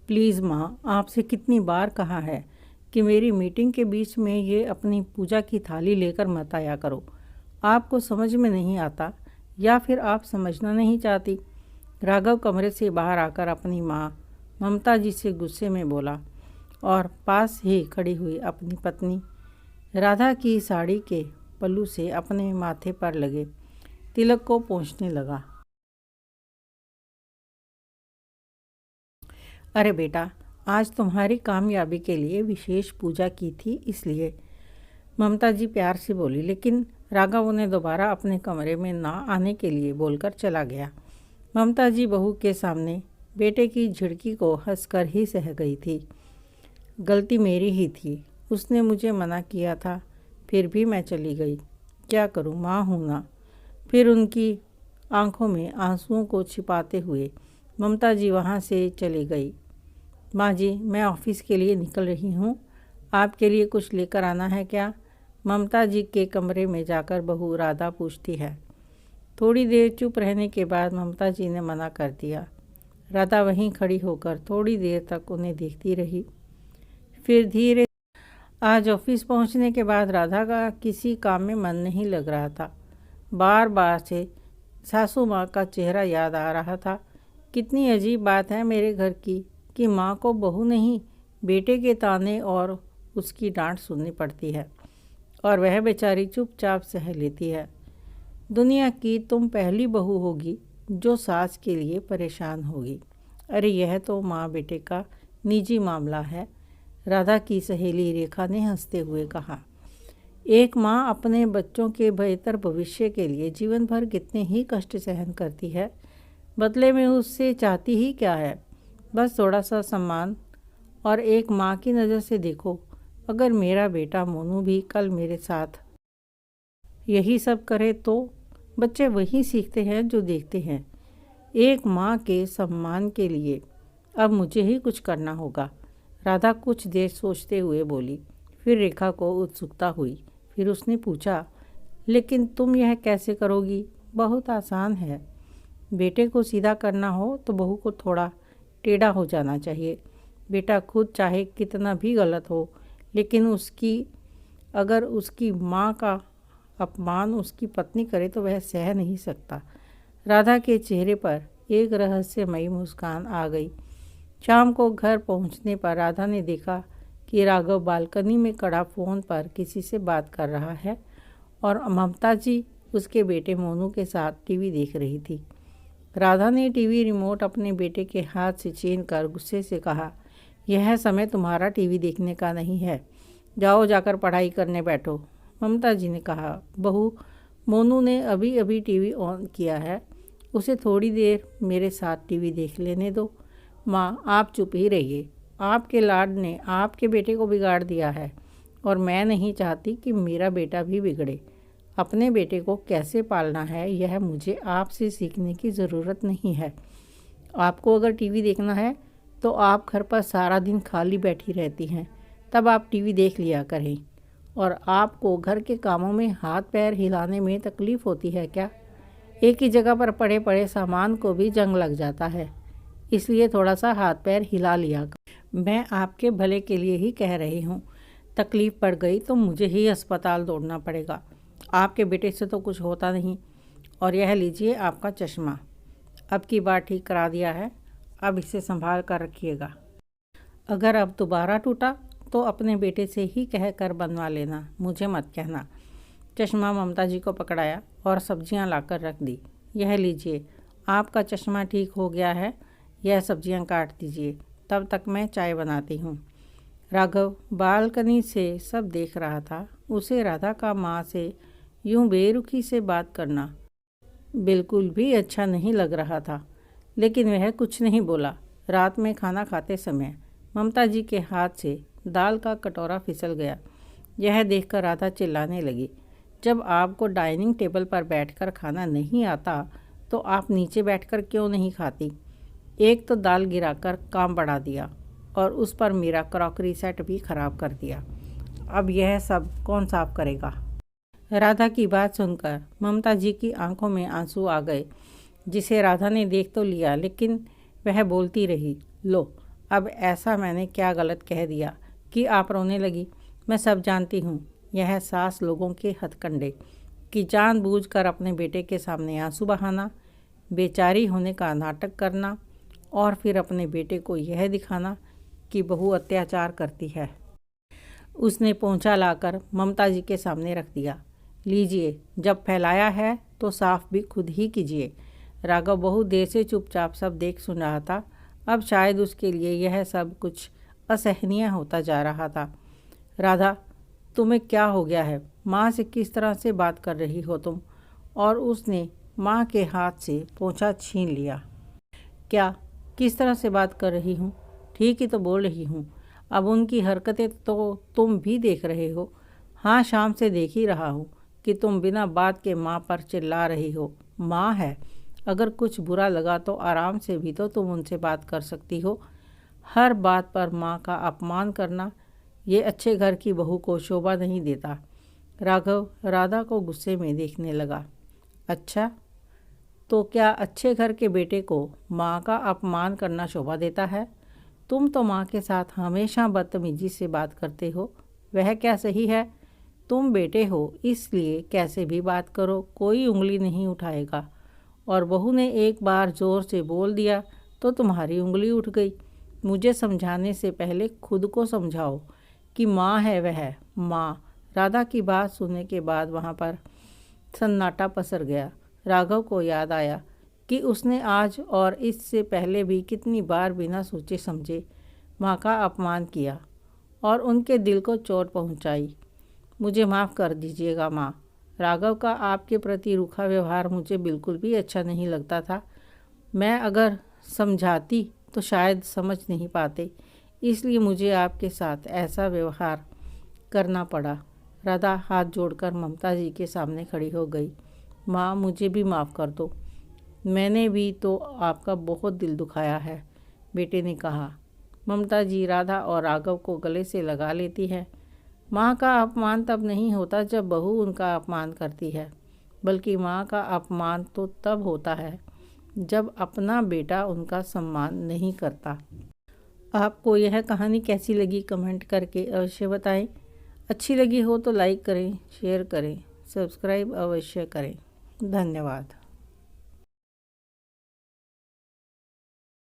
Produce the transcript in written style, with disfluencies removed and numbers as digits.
Please माँ, आपसे कितनी बार कहा है कि मेरी मीटिंग के बीच में ये अपनी पूजा की थाली लेकर मत आया करो। आपको समझ में नहीं आता या फिर आप समझना नहीं चाहती। राघव कमरे से बाहर आकर अपनी माँ ममता जी से गुस्से में बोला और पास ही खड़ी हुई अपनी पत्नी राधा की साड़ी के पल्लू से अपने माथे पर लगे तिलक को पोंछने लगा। अरे बेटा, आज तुम्हारी कामयाबी के लिए विशेष पूजा की थी इसलिए, ममता जी प्यार से बोली। लेकिन राघव उन्हें दोबारा अपने कमरे में ना आने के लिए बोलकर चला गया। ममता जी बहू के सामने बेटे की झिड़की को हंसकर ही सह गई थी। गलती मेरी ही थी, उसने मुझे मना किया था, फिर भी मैं चली गई। क्या करूं, माँ हूं ना। फिर उनकी आंखों में आंसुओं को छिपाते हुए ममता जी वहाँ से चली गई। माँ जी, मैं ऑफिस के लिए निकल रही हूँ, आपके लिए कुछ लेकर आना है क्या? ममता जी के कमरे में जाकर बहू राधा पूछती है। थोड़ी देर चुप रहने के बाद ममता जी ने मना कर दिया। राधा वहीं खड़ी होकर थोड़ी देर तक उन्हें देखती रही। फिर धीरे आज ऑफिस पहुंचने के बाद राधा का किसी काम में मन नहीं लग रहा था। बार बार से सासू माँ का चेहरा याद आ रहा था। कितनी अजीब बात है मेरे घर की कि माँ को बहू नहीं, बेटे के ताने और उसकी डांट सुननी पड़ती है और वह बेचारी चुपचाप सह लेती है। दुनिया की तुम पहली बहू होगी जो सास के लिए परेशान होगी। अरे यह तो माँ बेटे का निजी मामला है, राधा की सहेली रेखा ने हंसते हुए कहा। एक माँ अपने बच्चों के बेहतर भविष्य के लिए जीवन भर कितने ही कष्ट सहन करती है, बदले में उससे चाहती ही क्या है? बस थोड़ा सा सम्मान। और एक माँ की नज़र से देखो, अगर मेरा बेटा मोनू भी कल मेरे साथ यही सब करे तो बच्चे वही सीखते हैं जो देखते हैं। एक माँ के सम्मान के लिए अब मुझे ही कुछ करना होगा। राधा कुछ देर सोचते हुए बोली। फिर रेखा को उत्सुकता हुई। फिर उसने पूछा, लेकिन तुम यह कैसे करोगी? बहुत आसान है। बेटे को सीधा करना हो तो बहू को थोड़ा टेढ़ा हो जाना चाहिए। बेटा खुद चाहे कितना भी गलत हो, लेकिन अगर उसकी माँ का अपमान उसकी पत्नी करे तो वह सह नहीं सकता। राधा के चेहरे पर एक रहस्यमयी मुस्कान आ गई। शाम को घर पहुंचने पर राधा ने देखा कि राघव बालकनी में खड़ा फ़ोन पर किसी से बात कर रहा है और ममता जी उसके बेटे मोनू के साथ टीवी देख रही थी। राधा ने टीवी रिमोट अपने बेटे के हाथ से छीन कर गुस्से से कहा, यह समय तुम्हारा टीवी देखने का नहीं है, जाओ जाकर पढ़ाई करने बैठो। ममता जी ने कहा, बहू, मोनू ने अभी अभी टीवी ऑन किया है, उसे थोड़ी देर मेरे साथ टीवी देख लेने दो। माँ, आप चुप ही रहिए। आपके लाड ने आपके बेटे को बिगाड़ दिया है और मैं नहीं चाहती कि मेरा बेटा भी बिगड़े। अपने बेटे को कैसे पालना है यह मुझे आपसे सीखने की ज़रूरत नहीं है। आपको अगर टीवी देखना है तो आप घर पर सारा दिन खाली बैठी रहती हैं, तब आप टीवी देख लिया करें। और आपको घर के कामों में हाथ पैर हिलाने में तकलीफ़ होती है क्या? एक ही जगह पर पड़े पड़े सामान को भी जंग लग जाता है, इसलिए थोड़ा सा हाथ पैर हिला लिया कर। मैं आपके भले के लिए ही कह रही हूँ। तकलीफ़ पड़ गई तो मुझे ही अस्पताल दौड़ना पड़ेगा। आपके बेटे से तो कुछ होता नहीं। और यह लीजिए आपका चश्मा, अब की बार ठीक करा दिया है, अब इसे संभाल कर रखिएगा। अगर अब दोबारा टूटा तो अपने बेटे से ही कह कर बनवा लेना, मुझे मत कहना। चश्मा ममता जी को पकड़ाया और सब्जियां लाकर रख दी। यह लीजिए, आपका चश्मा ठीक हो गया है, यह सब्जियां काट दीजिए, तब तक मैं चाय बनाती हूँ। राघव बालकनी से सब देख रहा था। उसे राधा का माँ से यूं बेरुखी से बात करना बिल्कुल भी अच्छा नहीं लग रहा था, लेकिन वह कुछ नहीं बोला। रात में खाना खाते समय ममता जी के हाथ से दाल का कटोरा फिसल गया। यह देखकर राधा चिल्लाने लगी, जब आपको डाइनिंग टेबल पर बैठकर खाना नहीं आता तो आप नीचे बैठकर क्यों नहीं खाती? एक तो दाल गिराकर काम बढ़ा दिया और उस पर मेरा क्रॉकरी सेट भी खराब कर दिया। अब यह सब कौन साफ करेगा? राधा की बात सुनकर ममता जी की आंखों में आंसू आ गए, जिसे राधा ने देख तो लिया, लेकिन वह बोलती रही, लो अब ऐसा मैंने क्या गलत कह दिया कि आप रोने लगी? मैं सब जानती हूँ। यह सास लोगों के हथकंडे कि जानबूझकर अपने बेटे के सामने आंसू बहाना, बेचारी होने का नाटक करना और फिर अपने बेटे को यह दिखाना कि बहू अत्याचार करती है। उसने पोंछा लाकर ममता जी के सामने रख दिया। लीजिए, जब फैलाया है तो साफ भी खुद ही कीजिए। राघव बहुत देर से चुपचाप सब देख सुन रहा था। अब शायद उसके लिए यह सब कुछ असहनीय होता जा रहा था। राधा, तुम्हें क्या हो गया है? माँ से किस तरह से बात कर रही हो तुम? और उसने माँ के हाथ से पोंछा छीन लिया। क्या? किस तरह से बात कर रही हूँ? ठीक ही तो बोल रही हूँ। अब उनकी हरकतें तो तुम भी देख रहे हो। हाँ, शाम से देख ही रहा हूँ कि तुम बिना बात के माँ पर चिल्ला रही हो। माँ है, अगर कुछ बुरा लगा तो आराम से भी तो तुम उनसे बात कर सकती हो। हर बात पर माँ का अपमान करना ये अच्छे घर की बहू को शोभा नहीं देता। राघव राधा को गुस्से में देखने लगा। अच्छा, तो क्या अच्छे घर के बेटे को माँ का अपमान करना शोभा देता है? तुम तो माँ के साथ हमेशा बदतमीजी से बात करते हो। वह क्या सही है? तुम बेटे हो, इसलिए कैसे भी बात करो, कोई उंगली नहीं उठाएगा। और बहू ने एक बार ज़ोर से बोल दिया तो तुम्हारी उंगली उठ गई। मुझे समझाने से पहले खुद को समझाओ कि माँ है वह, माँ। राधा की बात सुनने के बाद वहाँ पर सन्नाटा पसर गया। राघव को याद आया कि उसने आज और इससे पहले भी कितनी बार बिना सोचे समझे माँ का अपमान किया और उनके दिल को चोट पहुँचाई। मुझे माफ़ कर दीजिएगा माँ। राघव का आपके प्रति रूखा व्यवहार मुझे बिल्कुल भी अच्छा नहीं लगता था। मैं अगर समझाती तो शायद समझ नहीं पाते, इसलिए मुझे आपके साथ ऐसा व्यवहार करना पड़ा। राधा हाथ जोड़कर ममता जी के सामने खड़ी हो गई। माँ, मुझे भी माफ़ कर दो। मैंने भी तो आपका बहुत दिल दुखाया है, बेटे ने कहा। ममता जी राधा और राघव को गले से लगा लेती है। माँ का अपमान तब नहीं होता जब बहू उनका अपमान करती है, बल्कि माँ का अपमान तो तब होता है जब अपना बेटा उनका सम्मान नहीं करता। आपको यह कहानी कैसी लगी कमेंट करके अवश्य बताएं। अच्छी लगी हो तो लाइक करें, शेयर करें, सब्सक्राइब अवश्य करें। धन्यवाद।